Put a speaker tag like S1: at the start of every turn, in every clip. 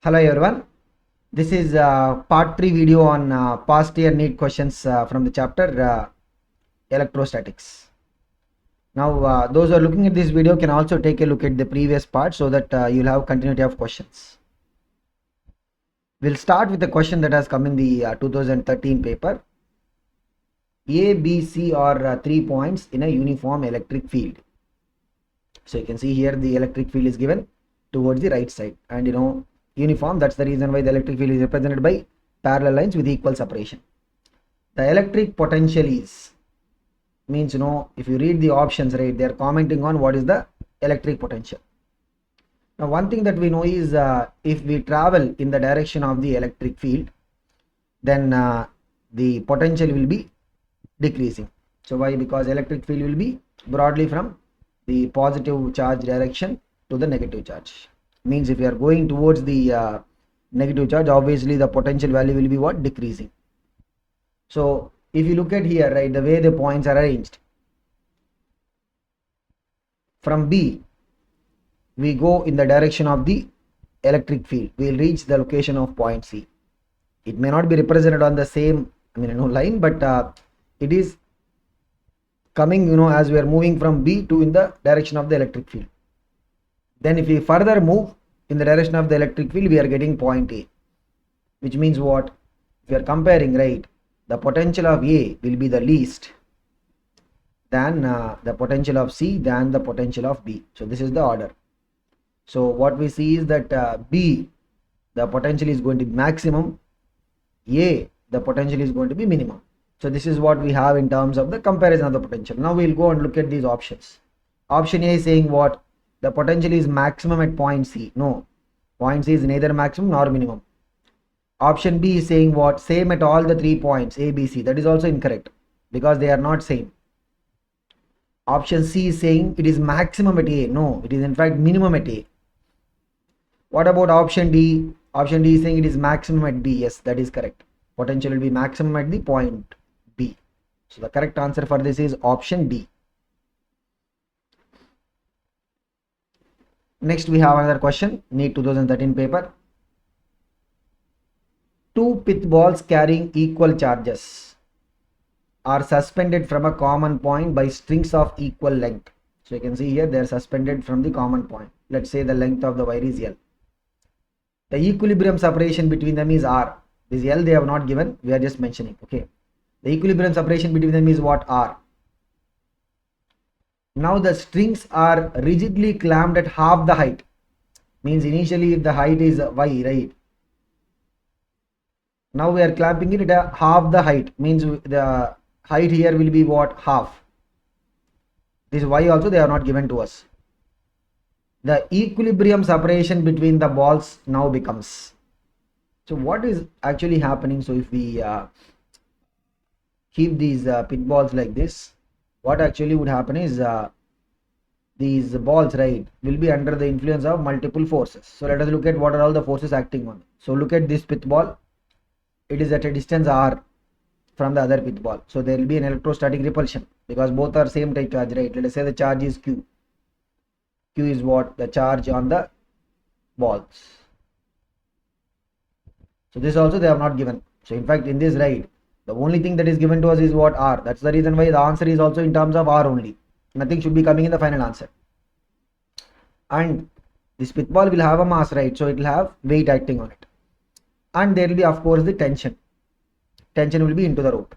S1: Hello everyone, this is part 3 video on past year NEET questions from the chapter Electrostatics. Now those who are looking at this video can also take a look at the previous part so that you'll have continuity of questions. We'll start with the question that has come in the 2013 paper. A, B, C are 3 points in a uniform electric field. So you can see here the electric field is given towards the right side, and uniform, that's the reason why the electric field is represented by parallel lines with equal separation. The electric potential is means if you read the options, right, they are commenting on what is the electric potential. Now one thing that we know is if we travel in the direction of the electric field, then the potential will be decreasing. So why? Because electric field will be broadly from the positive charge direction to the negative charge. Means if you are going towards the negative charge, obviously the potential value will be what? Decreasing. So if you look at here, right, the way the points are arranged, from B we go in the direction of the electric field, we will reach the location of point C. It may not be represented on the same line, but it is coming as we are moving from B to in the direction of the electric field. Then if we further move in the direction of the electric field, we are getting point A, which means what? If we are comparing, right, the potential of A will be the least than the potential of C than the potential of B. So this is the order. So what we see is that B, the potential is going to be maximum, A, the potential is going to be minimum. So this is what we have in terms of the comparison of the potential. Now we'll go and look at these options. Option A is saying what? The potential is maximum at point C. No, point C is neither maximum nor minimum. Option B is saying what? Same at all the 3 points A, B, C. That is also incorrect because they are not same. Option C is saying it is maximum at A. No, it is in fact minimum at A. What about option D? Option D is saying it is maximum at B. Yes, that is correct. Potential will be maximum at the point B. So the correct answer for this is option D. Next we have another question, NEET 2013 paper. 2 pith balls carrying equal charges are suspended from a common point by strings of equal length. So you can see here they are suspended from the common point. Let's say the length of the wire is L. The equilibrium separation between them is R. This L they have not given, we are just mentioning. Okay. The equilibrium separation between them is what? R. Now the strings are rigidly clamped at half the height. Means initially the height is Y, right? Now we are clamping it at half the height. Means the height here will be what? Half. This Y also they are not given to us. The equilibrium separation between the balls now becomes. So what is actually happening? So if we keep these pit balls like this, what actually would happen is these balls, right, will be under the influence of multiple forces. So let us look at what are all the forces acting on. So look at this pit ball. It is at a distance R from the other pit ball. So there will be an electrostatic repulsion because both are same type charge, right? Let us say the charge is Q. Q is what? The charge on the balls. So this also they have not given. So in fact in this, right, the only thing that is given to us is what? R. That's the reason why the answer is also in terms of R only. Nothing should be coming in the final answer. And this pith ball will have a mass, right? So it will have weight acting on it. And there will be of course the tension. Tension will be into the rope.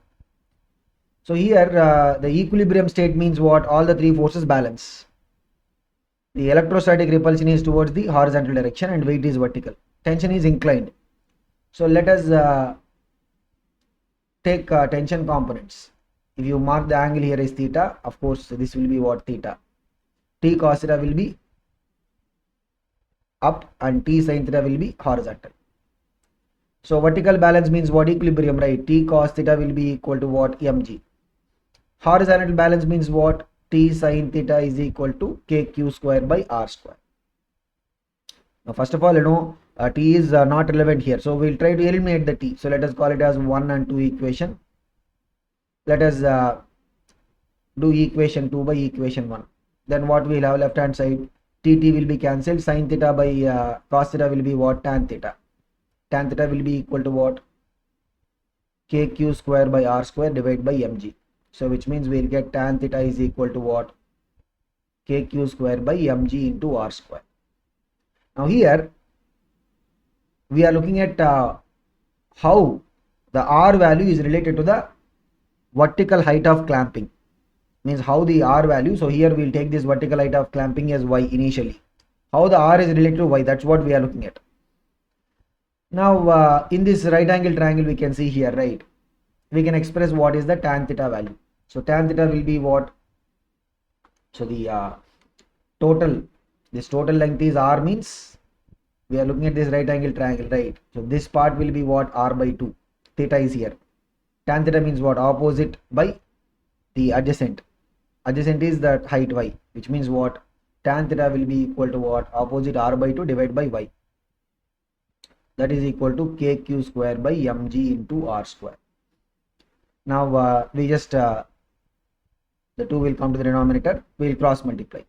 S1: So here the equilibrium state means what? All the 3 forces balance. The electrostatic repulsion is towards the horizontal direction and weight is vertical. Tension is inclined. So let us take tension components. If you mark the angle here is theta, of course this will be what? Theta. T cos theta will be up and T sin theta will be horizontal. So vertical balance means what? Equilibrium, right? T cos theta will be equal to what? mg. Horizontal balance means what? T sin theta is equal to kq square by r square. Now first of all, T is not relevant here. So we will try to eliminate the T. So let us call it as 1 and 2 equation. Let us do equation 2 by equation 1. Then what we will have left hand side? T will be cancelled. Sin theta by cos theta will be what? Tan theta. Tan theta will be equal to what? KQ square by R square divided by mg. So which means we'll get tan theta is equal to what? KQ square by mg into R square. Now here we are looking at how the R value is related to the vertical height of clamping. Means how the R value, so here we'll take this vertical height of clamping as y initially. How the R is related to y, that's what we are looking at. Now in this right angle triangle we can see here, right? We can express what is the tan theta value. So tan theta will be what? So the this total length is R, means we are looking at this right angle triangle, right? So this part will be what? R by 2. Theta is here. Tan theta means what? Opposite by the adjacent. Adjacent is that height y, which means what? Tan theta will be equal to what? Opposite R by 2 divided by y. That is equal to KQ square by mg into R square. Now we just the 2 will come to the denominator, we will cross multiply.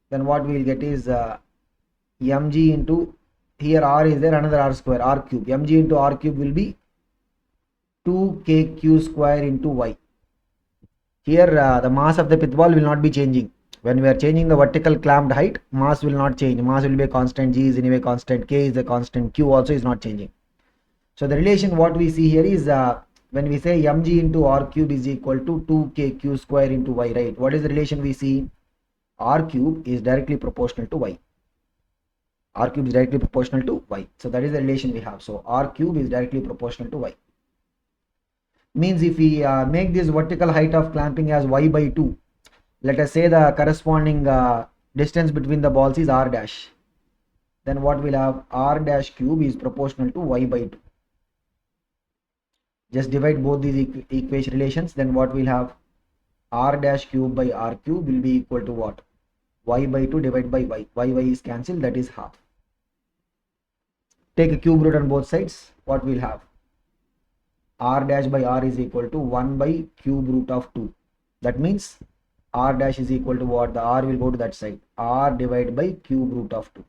S1: Then what we will get is mg into, here R is there, another R square, R cube. Mg into R cube will be 2KQ square into y. Here the mass of the pith ball will not be changing. When we are changing the vertical clamped height, mass will not change. Mass will be a constant, G is anyway constant, K is a constant, Q also is not changing. So the relation what we see here is when we say mg into R cube is equal to 2KQ square into y, right? What is the relation we see? R cube is directly proportional to y. R cube is directly proportional to y. So that is the relation we have. So R cube is directly proportional to y. Means if we make this vertical height of clamping as y by 2, let us say the corresponding distance between the balls is R dash. Then what we'll have? R dash cube is proportional to y by 2. Just divide both these equation relations. Then what we'll have? R dash cube by R cube will be equal to what? Y by 2 divided by y. Y is cancelled, that is half. Take a cube root on both sides. What we'll have? R dash by R is equal to 1 by cube root of 2. That means R dash is equal to what? The R will go to that side. R divided by cube root of 2.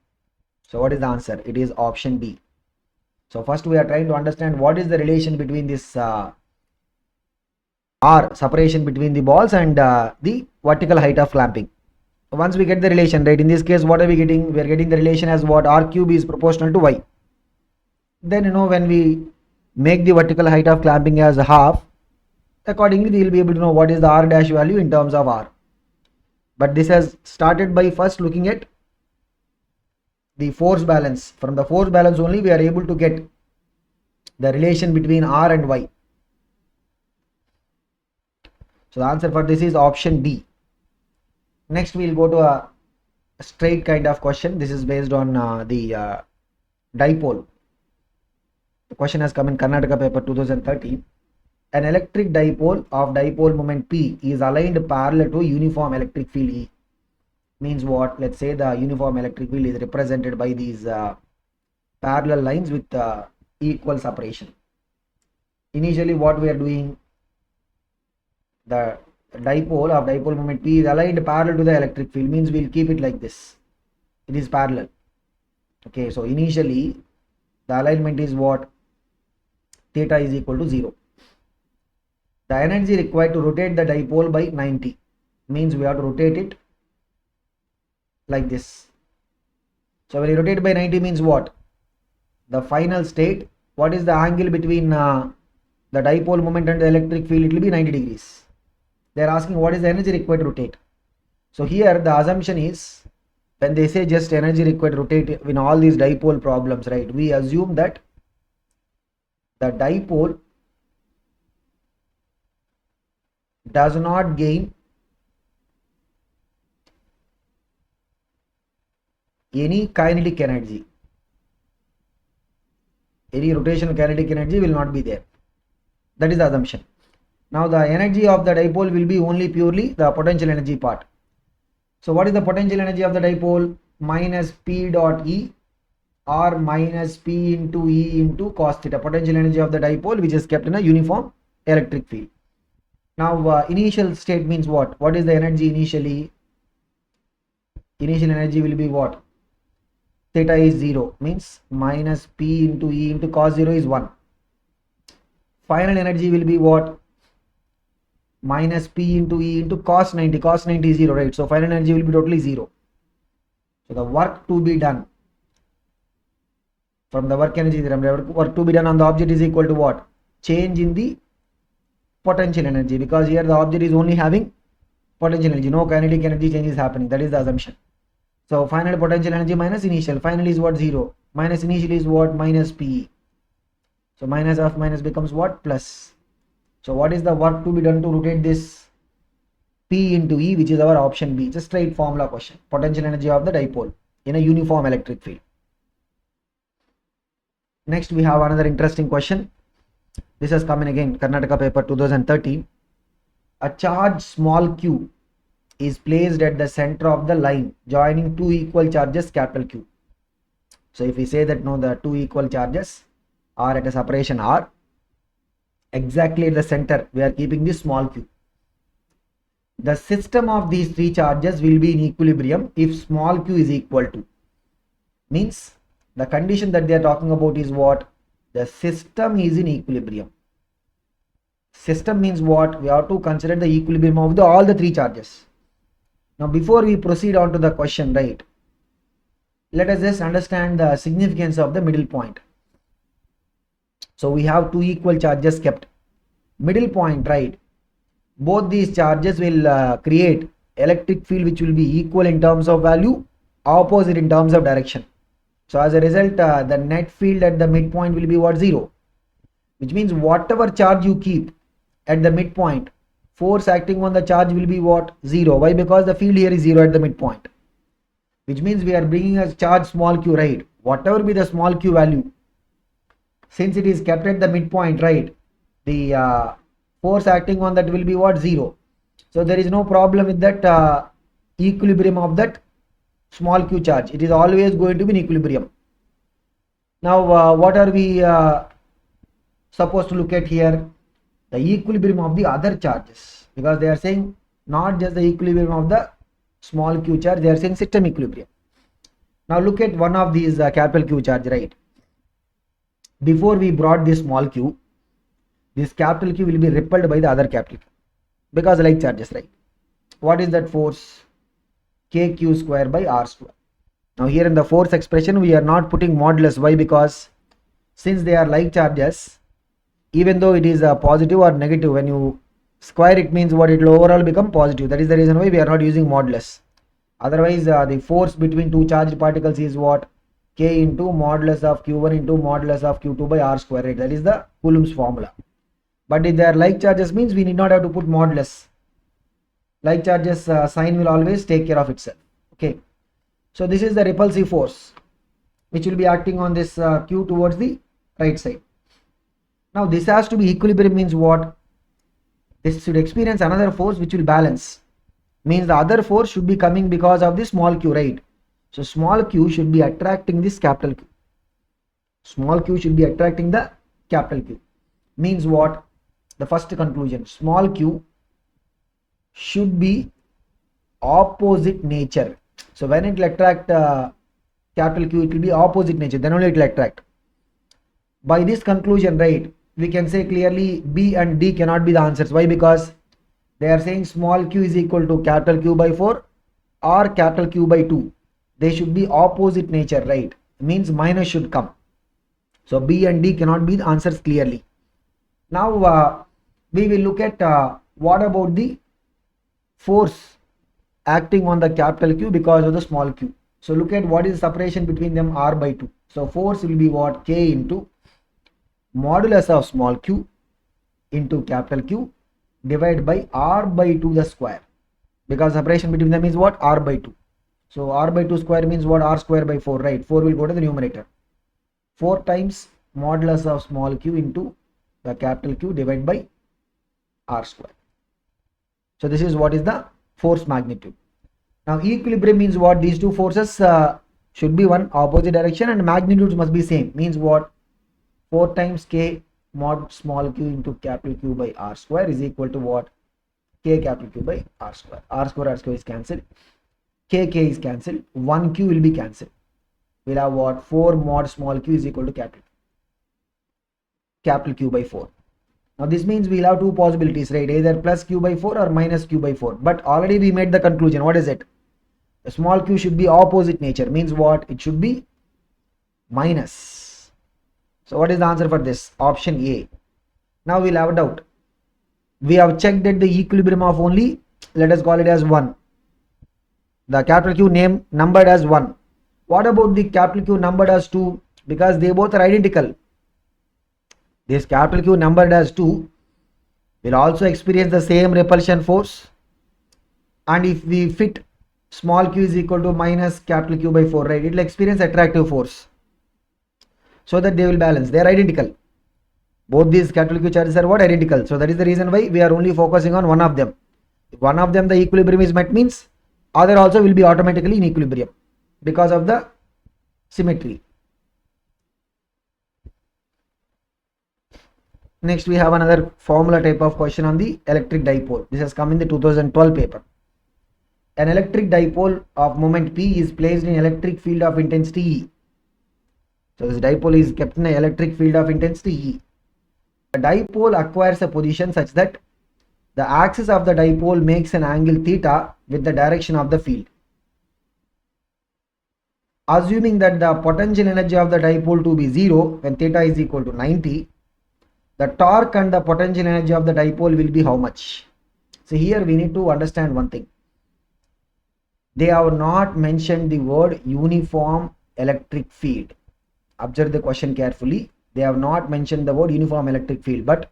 S1: So what is the answer? It is option B. So first we are trying to understand what is the relation between this R, separation between the balls, and the vertical height of clamping. Once we get the relation, right, in this case what are we getting? We are getting the relation as what? R cube is proportional to y. Then when we make the vertical height of clamping as half, accordingly we will be able to know what is the R dash value in terms of R. But this has started by first looking at the force balance. From the force balance only we are able to get the relation between R and y. So the answer for this is option D. Next we will go to a straight kind of question. This is based on the dipole. The question has come in Karnataka paper 2013. An electric dipole of dipole moment P is aligned parallel to uniform electric field E. Means what? Let's say the uniform electric field is represented by these parallel lines with equal separation. Initially what we are doing, the dipole of dipole moment P is aligned parallel to the electric field, means we'll keep it like this. It is parallel. Okay, so initially the alignment is what? Theta is equal to 0. The energy required to rotate the dipole by 90, means we have to rotate it like this. So when you rotate by 90 means what? The final state, what is the angle between the dipole moment and the electric field? It will be 90 degrees. They are asking what is the energy required to rotate. So here the assumption is, when they say just energy required to rotate in all these dipole problems, right, we assume that the dipole does not gain any kinetic energy. Any rotational kinetic energy will not be there. That is the assumption. Now the energy of the dipole will be only purely the potential energy part. So what is the potential energy of the dipole? Minus P dot E or minus P into E into cos theta. Potential energy of the dipole which is kept in a uniform electric field. Now initial state means what? What is the energy initially? initial energy will be what? Theta is 0, means minus P into E into cos 0 is 1. Final energy will be what? Minus P into E into cos 90. Cos 90 is 0, right? So final energy will be totally 0. So the work to be done from the work energy theorem, work to be done on the object is equal to what? Change in the potential energy, because here the object is only having potential energy, no kinetic energy change is happening. That is the assumption. So final potential energy minus initial. Final is what? 0. Minus initial is what? Minus P. So minus of minus becomes what? Plus. So what is the work to be done to rotate this P into E, which is our option B? It's a straight formula question. Potential energy of the dipole in a uniform electric field. Next we have another interesting question. This has come in again, Karnataka paper 2013. A charge small q is placed at the center of the line joining two equal charges capital Q. So if we say that no, the two equal charges are at a separation R, exactly at the center we are keeping this small q. The system of these three charges will be in equilibrium if small q is equal to, means the condition that they are talking about is what? The system is in equilibrium. System means what? We have to consider the equilibrium of all the three charges. Now before we proceed on to the question, right, let us just understand the significance of the middle point. So we have two equal charges kept. Middle point, right, both these charges will create electric field which will be equal in terms of value, opposite in terms of direction. So as a result, the net field at the midpoint will be what? 0. Which means whatever charge you keep at the midpoint, force acting on the charge will be what? 0. Why? Because the field here is 0 at the midpoint. Which means we are bringing a charge small q, right? Whatever be the small q value, since it is kept at the midpoint, right, the force acting on that will be what? 0. So there is no problem with that equilibrium of that small q charge. It is always going to be in equilibrium. Now what are we supposed to look at here? The equilibrium of the other charges, because they are saying not just the equilibrium of the small q charge, they are saying system equilibrium. Now look at one of these capital Q charge, right? Before we brought this small q, this capital Q will be repelled by the other capital Q, because like charges, right? What is that force? Kq square by r square. Now here in the force expression we are not putting modulus. Why? Because since they are like charges, even though it is a positive or negative, when you square it means what? It will overall become positive. That is the reason why we are not using modulus. Otherwise the force between two charged particles is what? K into modulus of q1 into modulus of q2 by r square, right? That is the Coulomb's formula. But if they are like charges means we need not have to put modulus. Like charges sign will always take care of itself. Okay, so this is the repulsive force which will be acting on this q towards the right side. Now this has to be equilibrium, means what? This should experience another force which will balance, means the other force should be coming because of the small q, right? So small q should be attracting this capital Q. Small q should be attracting the capital Q. Means what? The first conclusion, small q should be opposite nature. So when it will attract capital Q, it will be opposite nature, then only it will attract. By this conclusion, right, we can say clearly B and D cannot be the answers. Why? Because they are saying small q is equal to capital Q by 4 or capital Q by 2. They should be opposite nature, right? Means minus should come. So B and D cannot be the answers clearly. Now we will look at what about the force acting on the capital Q because of the small q. So look at what is the separation between them, r by 2. So force will be what? K into modulus of small q into capital Q divided by r by 2 the square, because separation between them is what? R by 2. So r by 2 square means what? R square by 4, right? 4 will go to the numerator. 4 times modulus of small q into the capital Q divided by r square. So this is what is the force magnitude. Now equilibrium means what? These two forces should be one opposite direction and magnitudes must be same. Means what? 4 times K mod small q into capital Q by r square is equal to what? K capital Q by r square. R square is cancelled. K is cancelled, 1Q will be cancelled. We'll have what? 4 mod small q is equal to capital Q by 4. Now this means we'll have two possibilities, right? Either plus Q by 4 or minus Q by 4. But already we made the conclusion. What is it? The small q should be opposite nature. Means what? It should be minus. So what is the answer for this? Option A. Now we'll have a doubt. We have checked that the equilibrium of only, let us call it as 1. The capital Q name numbered as 1. What about the capital Q numbered as 2? Because they both are identical. This capital Q numbered as 2 will also experience the same repulsion force. And if we fit small q is equal to minus capital Q by 4, right? It will experience attractive force. So that they will balance. They are identical. Both these capital Q charges are what? Identical. So that is the reason why we are only focusing on one of them. If one of them the equilibrium is met, means other also will be automatically in equilibrium because of the symmetry. Next we have another formula type of question on the electric dipole. This has come in the 2012 paper. An electric dipole of moment P is placed in electric field of intensity E. So this dipole is kept in an electric field of intensity E. The dipole acquires a position such that the axis of the dipole makes an angle theta with the direction of the field. Assuming that the potential energy of the dipole to be 0 when theta is equal to 90, the torque and the potential energy of the dipole will be how much? So here we need to understand one thing. They have not mentioned the word uniform electric field. Observe the question carefully. They have not mentioned the word uniform electric field, but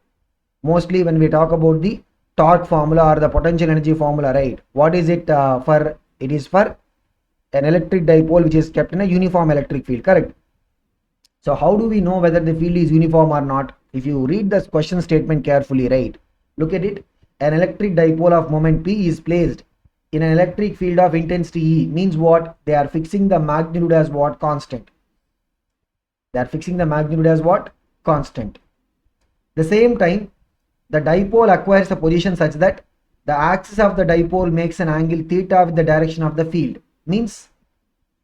S1: mostly when we talk about the torque formula or the potential energy formula, right? What is it for? It is for an electric dipole which is kept in a uniform electric field, correct? So how do we know whether the field is uniform or not? If you read this question statement carefully, right? Look at it. An electric dipole of moment P is placed in an electric field of intensity E. Means what? They are fixing the magnitude as what? Constant. They are fixing the magnitude as what? Constant. The same time, the dipole acquires a position such that the axis of the dipole makes an angle theta with the direction of the field. Means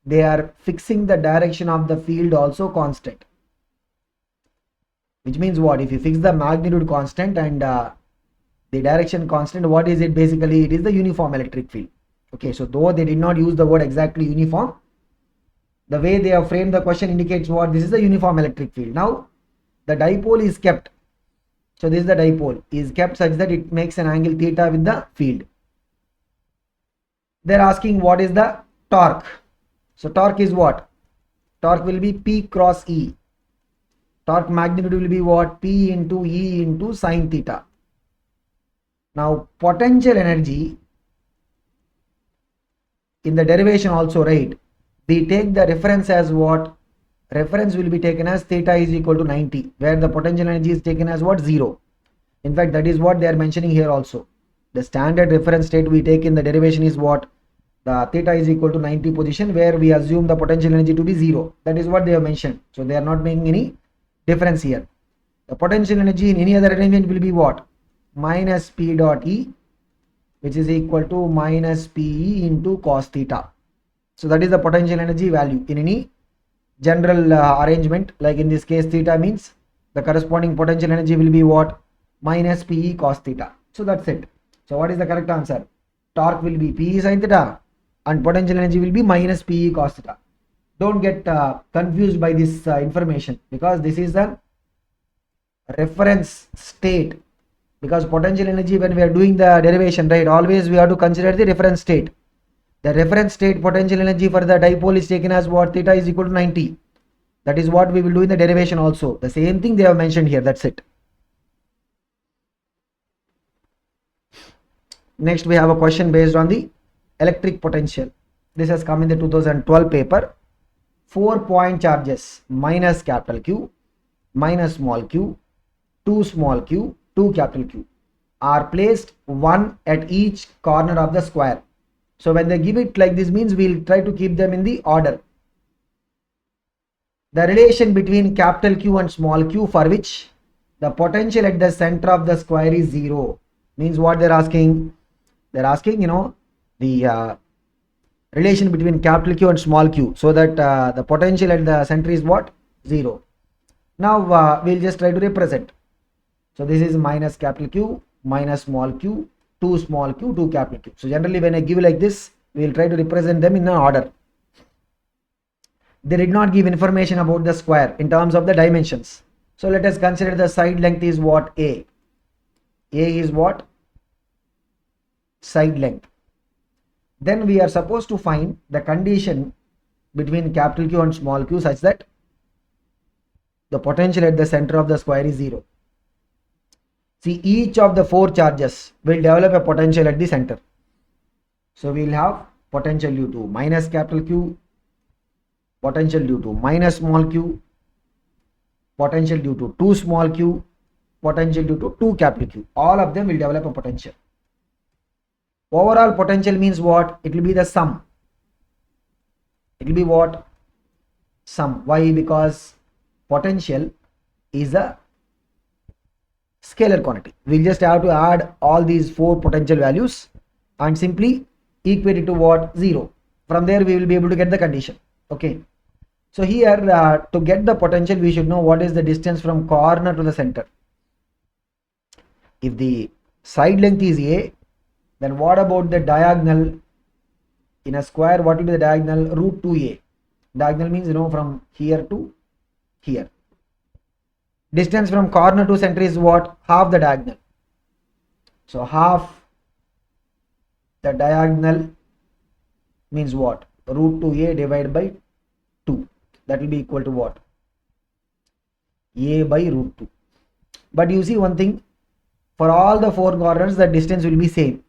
S1: they are fixing the direction of the field also constant. Which means what? If you fix the magnitude constant and the direction constant, what is it basically? It is the uniform electric field. Okay, so though they did not use the word exactly uniform, the way they have framed the question indicates what? This is the uniform electric field. Now the dipole is kept. So this is the dipole is kept such that it makes an angle theta with the field. They are asking what is the torque. So torque is what? Torque will be P cross E. Torque magnitude will be what? P into E into sine theta. Now potential energy in the derivation also, right? We take the reference as what? Reference will be taken as theta is equal to 90, where the potential energy is taken as what? 0. In fact, that is what they are mentioning here also. The standard reference state we take in the derivation is what? The theta is equal to 90 position, where we assume the potential energy to be 0. That is what they have mentioned. So they are not making any difference here. The potential energy in any other arrangement will be what? Minus P dot E, which is equal to minus PE into cos theta. So that is the potential energy value in any general arrangement. Like in this case, theta means the corresponding potential energy will be what? Minus PE cos theta. So that's it. So what is the correct answer? Torque will be PE sin theta and potential energy will be minus PE cos theta. Don't get confused by this information, because this is the reference state. Because potential energy, when we are doing the derivation, right, always we have to consider the reference state. The reference state potential energy for the dipole is taken as what? Theta is equal to 90. That is what we will do in the derivation also. The same thing they have mentioned here. That's it. Next we have a question based on the electric potential. This has come in the 2012 paper. 4-point charges minus capital Q, minus small q, 2 small q, 2 capital Q are placed one at each corner of the square. So when they give it like this, means we'll try to keep them in the order. The relation between capital Q and small q, for which the potential at the center of the square is 0. Means what they're asking? They're asking, the relation between capital Q and small q, so that the potential at the center is what? 0. Now we'll just try to represent. So this is minus capital Q minus small q, 2 small q, 2 capital Q. So generally when I give like this, we will try to represent them in an order. They did not give information about the square in terms of the dimensions. So let us consider the side length is what? A. A is what? Side length. Then we are supposed to find the condition between capital Q and small q such that the potential at the center of the square is 0. See, each of the 4 charges will develop a potential at the center. So we will have potential due to minus capital Q, potential due to minus small q, potential due to 2 small q, potential due to 2 capital Q. All of them will develop a potential. Overall potential means what? It will be the sum. It will be what? Sum. Why? Because potential is a scalar quantity. We'll just have to add all these 4 potential values and simply equate it to what? 0. From there we will be able to get the condition. Okay. So here to get the potential, we should know what is the distance from corner to the center. If the side length is A, then what about the diagonal in a square? What will be the diagonal? Root 2a. Diagonal means, from here to here. Distance from corner to center is what? Half the diagonal. So half the diagonal means what? Root 2a divided by 2. That will be equal to what? A by root 2. But you see one thing, for all the 4 corners the distance will be same.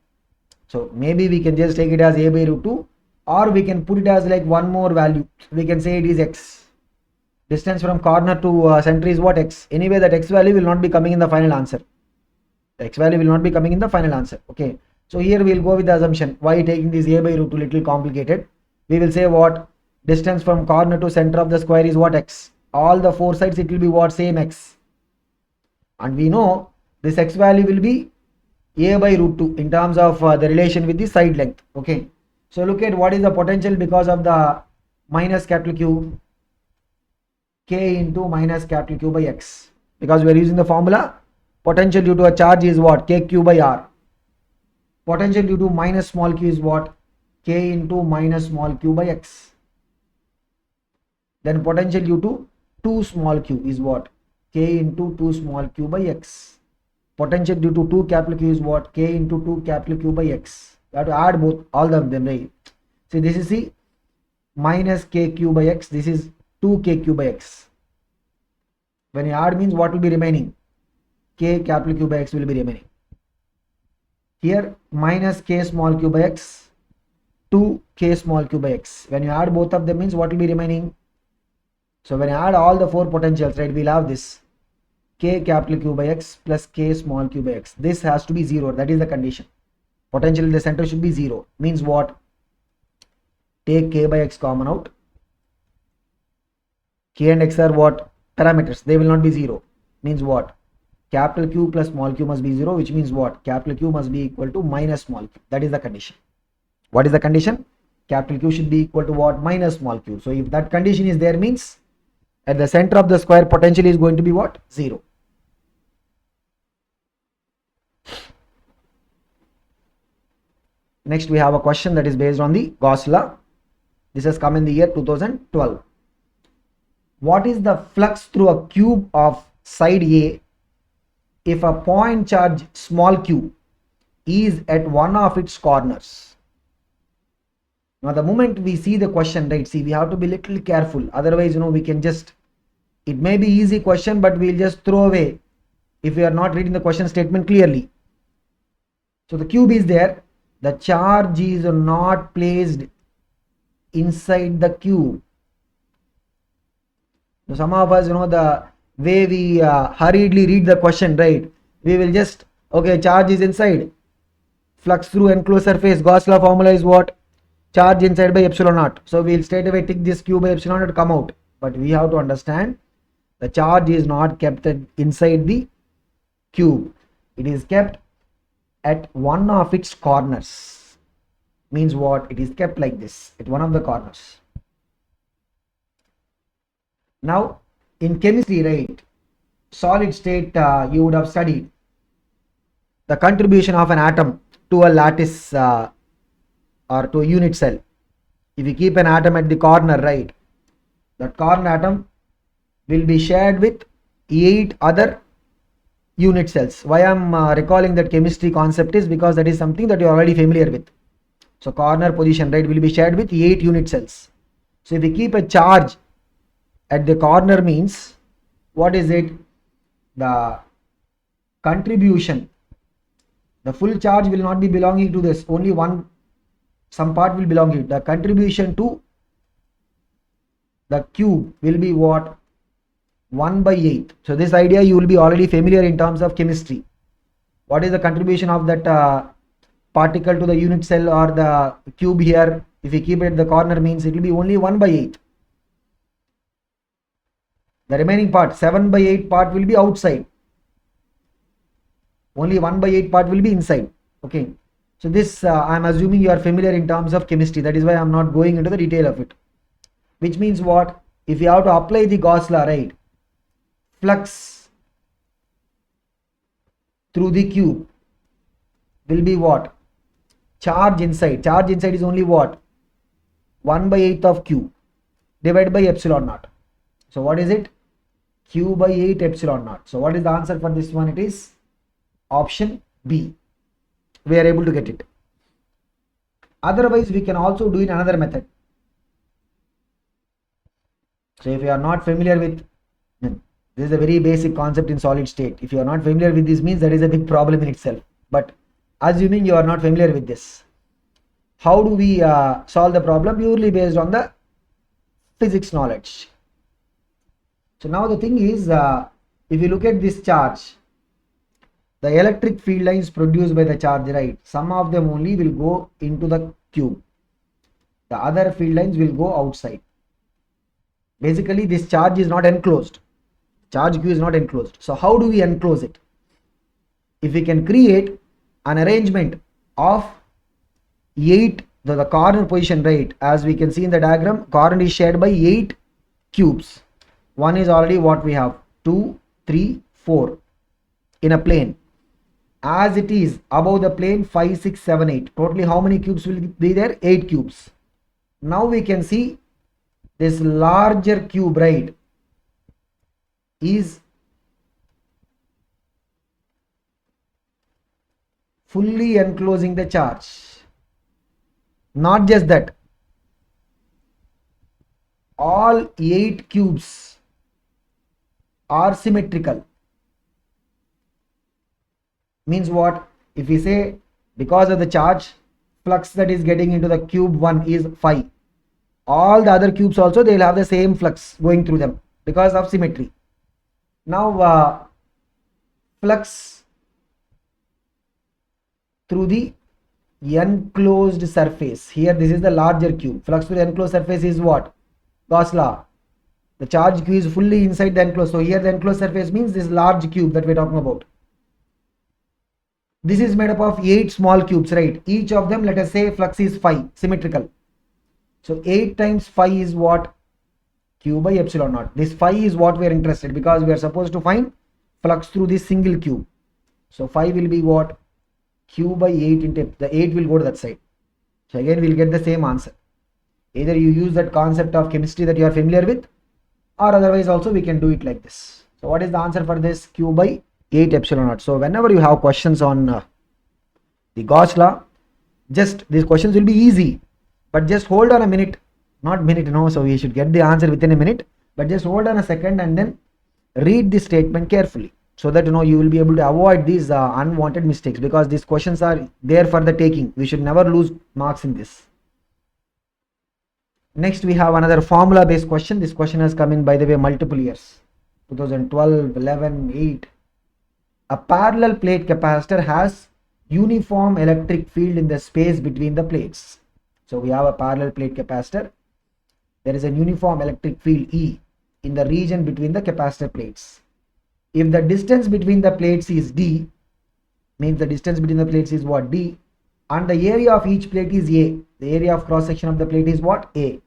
S1: So maybe we can just take it as a by root 2, or we can put it as like one more value. We can say it is x. Distance from corner to center is what? X. Anyway, that x value will not be coming in the final answer. The x value will not be coming in the final answer. Okay. So here we will go with the assumption. Why taking this a by root 2 little complicated? We will say what? Distance from corner to center of the square is what? X. All the 4 sides it will be what? Same x. And we know this x value will be a by root 2 in terms of the relation with the side length. Okay. So look at what is the potential because of the minus capital Q, K into minus capital Q by X. Because we are using the formula, potential due to a charge is what? KQ by R. Potential due to minus small q is what? K into minus small q by X. Then potential due to 2 small q is what? K into 2 small q by X. Potential due to 2 capital Q is what? K into 2 capital Q by X. You have to add both, all of them, right? See, this is the minus KQ by X. This is 2KQ by X. When you add means what will be remaining? K capital Q by X will be remaining. Here minus K small q by X, 2K small q by X. When you add both of them means what will be remaining? So when you add all the 4 potentials, right, we'll have this. K capital Q by X plus K small q by X. This has to be 0. That is the condition. Potential in the center should be 0. Means what? Take K by X common out. K and X are what? Parameters. They will not be 0. Means what? Capital Q plus small q must be 0, which means what? Capital Q must be equal to minus small q. That is the condition. What is the condition? Capital Q should be equal to what? Minus small q. So if that condition is there means at the center of the square potential is going to be what? 0. Next we have a question that is based on the Gauss law. This has come in the year 2012. What is the flux through a cube of side A if a point charge small q is at one of its corners? Now the moment we see the question, right, see, we have to be little careful, otherwise we can just, it may be easy question but we'll just throw away if we are not reading the question statement clearly. So the cube is there, the charge is not placed inside the cube. Now some of us, the way we hurriedly read the question, right, we will just, okay, charge is inside, flux through enclosed surface, Gauss law formula is what? Charge inside by epsilon naught. So we'll straight away take this q by epsilon naught to come out. But we have to understand the charge is not kept inside the cube. It is kept at one of its corners. Means what? It is kept like this at one of the corners. Now in chemistry, right, solid state, you would have studied the contribution of an atom to a lattice or to a unit cell. If you keep an atom at the corner, right, that corner atom will be shared with 8 other unit cells. Why I'm recalling that chemistry concept is because that is something that you are already familiar with. So corner position, right, will be shared with 8 unit cells. So if we keep a charge at the corner, means what is it? The contribution, the full charge will not be belonging to this, only some part will belong to it. The contribution to the cube will be what? 1 by 8. So this idea you will be already familiar in terms of chemistry. What is the contribution of that particle to the unit cell or the cube here? If we keep it at the corner, means it will be only 1 by 8. The remaining part, 7 by 8 part, will be outside. Only 1 by 8 part will be inside. Okay. So this I am assuming you are familiar in terms of chemistry. That is why I am not going into the detail of it. Which means what? If you have to apply the Gauss law, right, flux through the cube will be what? Charge inside. Charge inside is only what? 1 by 8 of q divided by epsilon naught. So what is it? Q by 8 epsilon naught. So what is the answer for this one? It is option B. We are able to get it. Otherwise, we can also do in another method. So if you are not familiar with, this is a very basic concept in solid state. If you are not familiar with this, means that is a big problem in itself. But assuming you are not familiar with this, how do we solve the problem? Purely based on the physics knowledge. So now the thing is, if you look at this charge, the electric field lines produced by the charge, right, some of them only will go into the cube. The other field lines will go outside. Basically, this charge is not enclosed. Charge Q is not enclosed. So how do we enclose it? If we can create an arrangement of 8, the corner position, right, as we can see in the diagram, corner is shared by 8 cubes. One is already what we have, 2, 3, 4 in a plane. As it is above the plane, 5, 6, 7, 8. Totally how many cubes will be there? 8 cubes. Now we can see this larger cube, right, is fully enclosing the charge. Not just that, all 8 cubes are symmetrical. Means what? If we say because of the charge, flux that is getting into the cube 1 is phi, all the other cubes also, they will have the same flux going through them because of symmetry. Now flux through the enclosed surface, here this is the larger cube, flux through the enclosed surface is what? Gauss law. The charge Q is fully inside the enclosed, so here the enclosed surface means this large cube that we are talking about. This is made up of 8 small cubes, right? Each of them, let us say flux is phi, symmetrical. So 8 times phi is what? Q by epsilon naught. This phi is what we are interested, because we are supposed to find flux through this single cube. So phi will be what? Q by 8 into, the 8 will go to that side. So again we will get the same answer. Either you use that concept of chemistry that you are familiar with, or otherwise also we can do it like this. So what is the answer for this? Q by 8 epsilon naught. So whenever you have questions on the Gauss law, just these questions will be easy, but just hold on a minute, not minute, no, so we should get the answer within a minute, but just hold on a second and then read the statement carefully, so that you will be able to avoid these unwanted mistakes, because these questions are there for the taking. We should never lose marks in this. Next we have another formula based question. This question has come in, by the way, multiple years, 2012, 11, 8. A parallel plate capacitor has uniform electric field in the space between the plates. So we have a parallel plate capacitor. There is a uniform electric field E in the region between the capacitor plates. If the distance between the plates is D, means the distance between the plates is what? D. and the area of each plate is A. The area of cross section of the plate is what? A.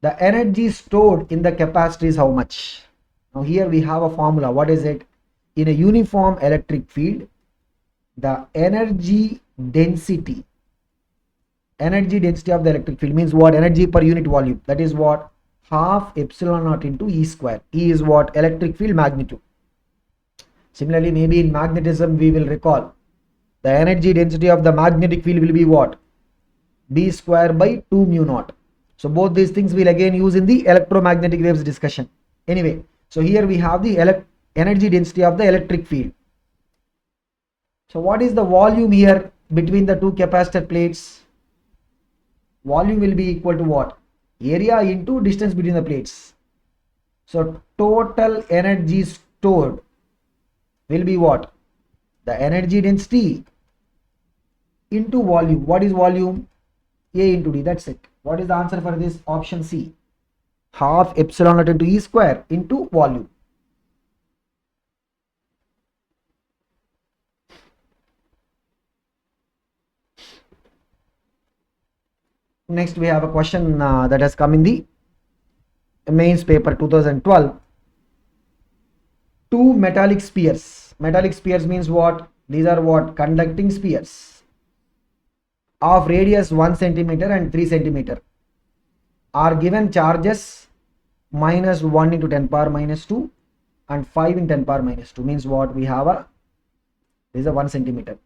S1: The energy stored in the capacitor is how much? Now here we have a formula. What is it? In a uniform electric field, the energy density of the electric field means what? Energy per unit volume. That is what? Half epsilon naught into E square. E is what? Electric field magnitude. Similarly, maybe in magnetism we will recall the energy density of the magnetic field will be what? B square by 2 mu naught. So both these things we'll again use in the electromagnetic waves discussion. Anyway, so here we have the energy density of the electric field. So what is the volume here between the two capacitor plates? Volume will be equal to what? Area into distance between the plates. So total energy stored will be what? The energy density into volume. What is volume? A into D. That's it. What is the answer for this? Option C. Half epsilon naught into E square into volume. Next we have a question that has come in the mains paper 2012. Two metallic spheres. Metallic spheres means what? These are what? Conducting spheres of radius 1 centimeter and 3 centimeter are given charges minus 1 into 10 power minus 2 and 5 in 10 power minus 2 means what? We have a, this is a 1 centimeter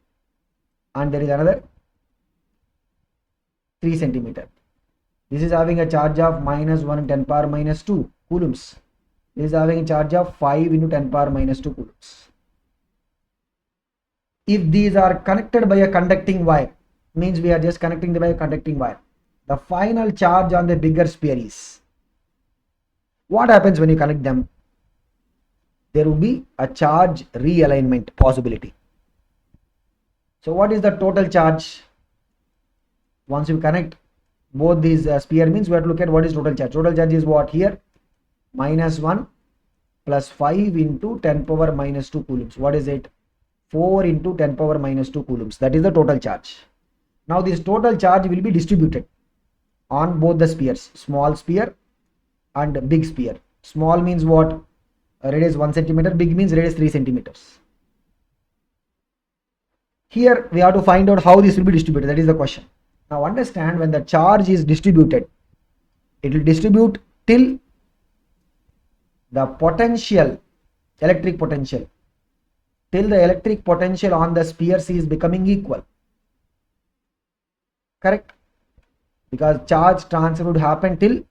S1: and there is another 3 centimeter. This is having a charge of minus 1 in 10 power minus 2 coulombs. This is having a charge of 5 into 10 power minus 2 coulombs. If these are connected by a conducting wire, means we are just connecting them by a conducting wire, the final charge on the bigger sphere is, what happens when you connect them? There will be a charge realignment possibility. So what is the total charge? Once you connect both these sphere means we have to look at what is total charge. Total charge is what here? Minus 1 plus 5 into 10 power minus 2 coulombs. What is it? 4 into 10 power minus 2 coulombs. That is the total charge. Now this total charge will be distributed on both the spheres, small sphere and big sphere. Small means what? Radius 1 centimeter, big means radius 3 centimeters. Here we have to find out how this will be distributed. That is the question. Now understand, when the charge is distributed, it will distribute till the potential, electric potential, till the electric potential on the spheres is becoming equal. Correct? Because charge transfer would happen till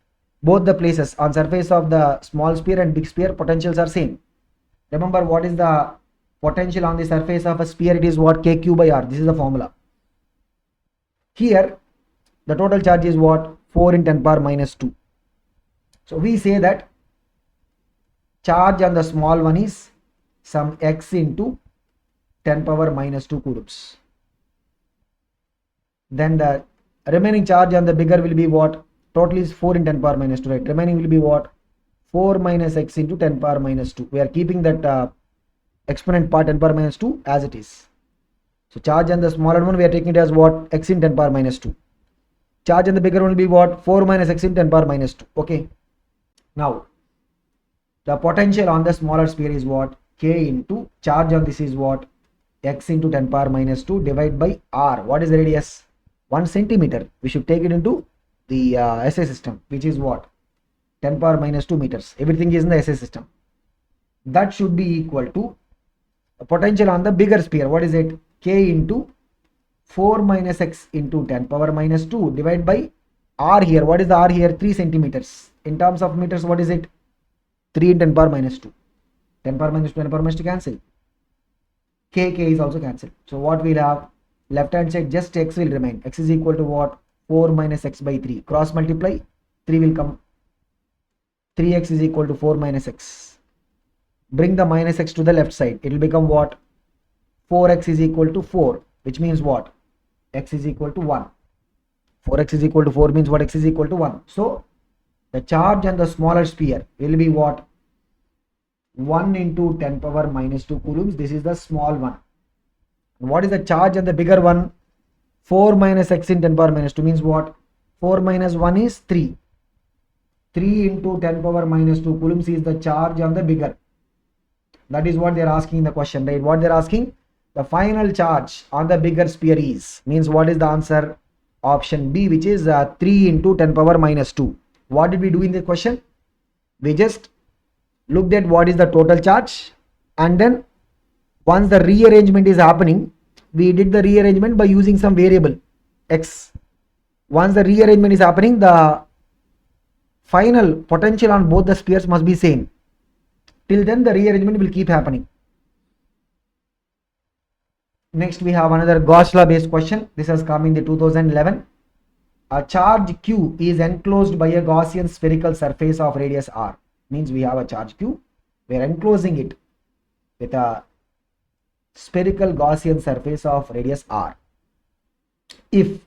S1: both the places on surface of the small sphere and big sphere potentials are same. Remember what is the potential on the surface of a sphere? It is what? KQ by R. This is the formula. Here the total charge is what? 4 in 10 power minus 2. So we say that charge on the small one is some x into 10 power minus 2 coulombs. Then the remaining charge on the bigger will be what? Total is 4 in 10 power minus 2, right? Remaining will be what? 4 minus x into 10 power minus 2. We are keeping that exponent part 10 power minus 2 as it is. So charge on the smaller one we are taking it as what? X in 10 power minus 2. Charge on the bigger one will be what? 4 minus x in 10 power minus 2. Okay. Now the potential on the smaller sphere is what? K into charge on this is what? X into 10 power minus 2 divided by R. What is the radius? 1 centimeter. We should take it into the SI system, which is what? 10 power minus 2 meters. Everything is in the SI system. That should be equal to the potential on the bigger sphere. What is it? K into 4 minus x into 10 power minus 2 divided by R here. What is the R here? 3 centimeters. In terms of meters, what is it? 3 in 10 power minus 2. 10 power minus 2, 10 power minus 2 cancel. K is also cancelled. So what we'll have? Left hand side just x will remain. X is equal to what? 4 minus x by 3. Cross multiply, 3 will come. 3x is equal to 4 minus x. Bring the minus x to the left side. It will become what? 4x is equal to 4, which means what? X is equal to 1. 4x is equal to 4 means what? X is equal to 1. So the charge on the smaller sphere will be what? 1 into 10 power minus 2 coulombs. This is the small one. What is the charge on the bigger one? 4 minus x in 10 power minus 2 means what? 4 minus 1 is 3. 3 into 10 power minus 2 coulombs is the charge on the bigger. That is what they are asking in the question, right? What they are asking, the final charge on the bigger sphere is, means what is the answer? Option B, which is 3 into 10 power minus 2. What did we do in the question? We just looked at what is the total charge, and then once the rearrangement is happening, we did the rearrangement by using some variable x. Once the rearrangement is happening, the final potential on both the spheres must be same. Till then the rearrangement will keep happening. Next we have another Gauss law based question. This has come in the 2011. A charge Q is enclosed by a Gaussian spherical surface of radius r. Means we have a charge Q, we are enclosing it with a spherical Gaussian surface of radius r. If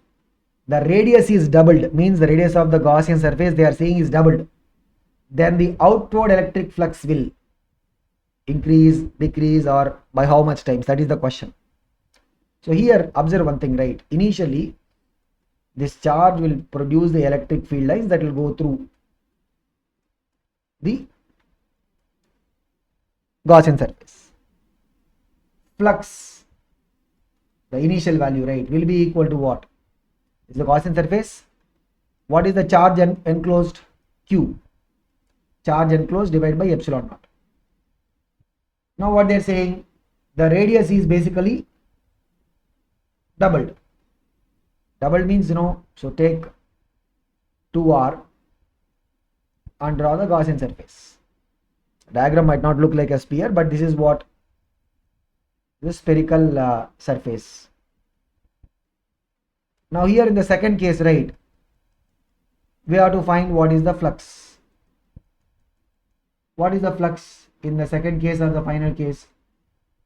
S1: the radius is doubled, means the radius of the Gaussian surface they are saying is doubled, then the outward electric flux will increase, decrease, or by how much times? That is the question. So here observe one thing, right? Initially this charge will produce the electric field lines that will go through the Gaussian surface. Flux, the initial value, right, will be equal to what? Is the Gaussian surface. What is the charge enclosed? Q. Charge enclosed divided by epsilon naught. Now what they are saying, the radius is basically doubled. Doubled means, so take 2r and draw the Gaussian surface. Diagram might not look like a sphere, but this is what the spherical surface. Now here in the second case, right, we have to find what is the flux. What is the flux in the second case or the final case?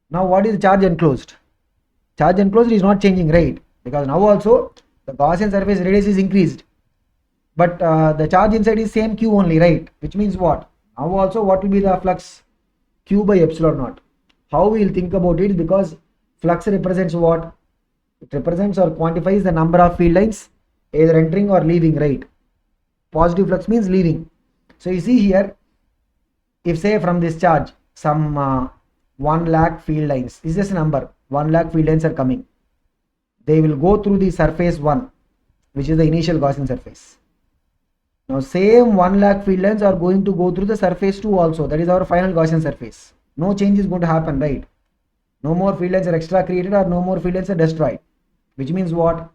S1: Now what is the charge enclosed? Charge enclosed is not changing, right? Because now also the Gaussian surface radius is increased, but the charge inside is same Q only, right? Which means what? Now also what will be the flux? Q by epsilon naught. How we will think about it, because flux represents what? It represents or quantifies the number of field lines either entering or leaving, right? Positive flux means leaving. So you see here, if say from this charge some 1 lakh field lines, is just a number, 1 lakh field lines are coming. They will go through the surface 1, which is the initial Gaussian surface. Now same 1 lakh field lines are going to go through the surface 2 also. That is our final Gaussian surface. No change is going to happen, right? No more field lines are extra created or no more field lines are destroyed. Which means what?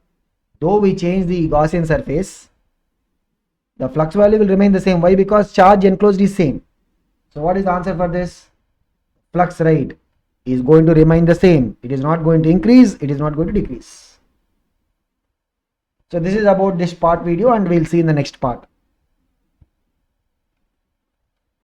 S1: Though we change the Gaussian surface, the flux value will remain the same. Why? Because charge enclosed is same. So what is the answer for this? Flux, right, is going to remain the same. It is not going to increase, it is not going to decrease. So this is about this part video, and we'll see in the next part.